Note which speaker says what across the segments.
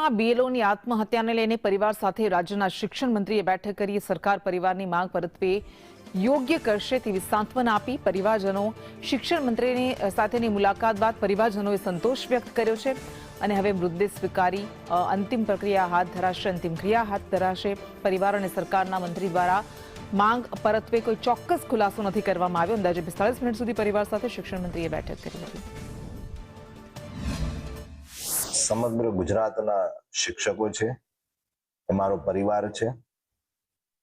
Speaker 1: રાજ્યમાં બીએલઓની આત્મહત્યાને લઈને પરિવાર સાથે રાજ્યના શિક્ષણ મંત્રીએ બેઠક કરી સરકાર પરિવારની માંગ પરત્વે યોગ્ય કરશે તેવી સાંત્વના આપી। પરિવારજનો શિક્ષણ મંત્રીની સાથેની મુલાકાત બાદ પરિવારજનોએ સંતોષ વ્યક્ત કર્યો છે અને હવે મૃતદેહ સ્વીકારી અંતિમ પ્રક્રિયા હાથ ધરાશે, અંતિમ ક્રિયા હાથ ધરાશે। પરિવાર અને સરકારના મંત્રી દ્વારા માંગ પરત્વે કોઈ ચોક્કસ ખુલાસો નથી કરવામાં આવ્યો। અંદાજે 45 મિનિટ સુધી પરિવાર સાથે શિક્ષણ મંત્રીએ બેઠક કરી હતી।
Speaker 2: સમગ્ર ગુજરાતના શિક્ષકો છે, એ મારો પરિવાર છે,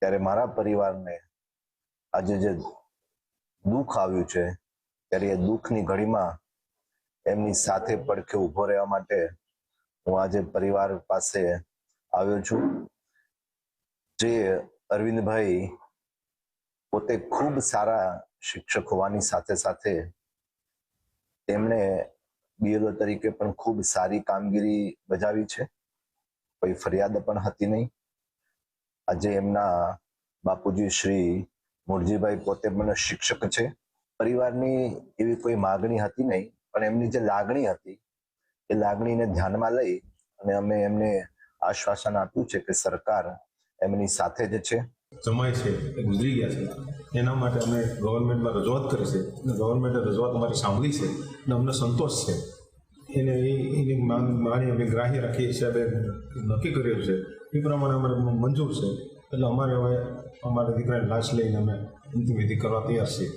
Speaker 2: ત્યારે મારા પરિવારને આજે જે દુઃખ આવ્યું છે ત્યારે એ દુઃખની ઘડીમાં એમની સાથે પડખે ઊભો રહેવા માટે હું આજે પરિવાર પાસે આવ્યો છું। જે અરવિંદભાઈ પોતે ખૂબ સારા શિક્ષક હોવાની સાથે સાથે તેમણે બીએલઓ તરીકે પણ ખૂબ સારી કામગીરી બજાવી છે, કોઈ ફરિયાદ પણ હતી નહીં। આજે એમના બાપુજી શ્રી મૂળજીભાઈ પોતે પણ શિક્ષક છે। પરિવારની એવી કોઈ માગણી હતી નહીં, પણ એમની જે લાગણી હતી એ લાગણીને ધ્યાનમાં લઈ અને અમે એમને આશ્વાસન આપ્યું છે કે સરકાર એમની સાથે જ છે।
Speaker 3: જમાઈ છે એ ગુજરી ગયા છે, એના માટે અમે ગવર્મેન્ટમાં રજૂઆત કરી છે અને ગવર્મેન્ટે રજૂઆત અમારી સાંભળી છે અને અમને સંતોષ છે। એની માગણી અમે ગ્રાહ્ય રાખી હિસાબે નક્કી કર્યું છે, એ પ્રમાણે અમારે મંજૂર છે। એટલે અમારે હવે અમારા દીકરાની લાશ લઈને અમે અંતિમ વિધિ કરવા તૈયાર છીએ।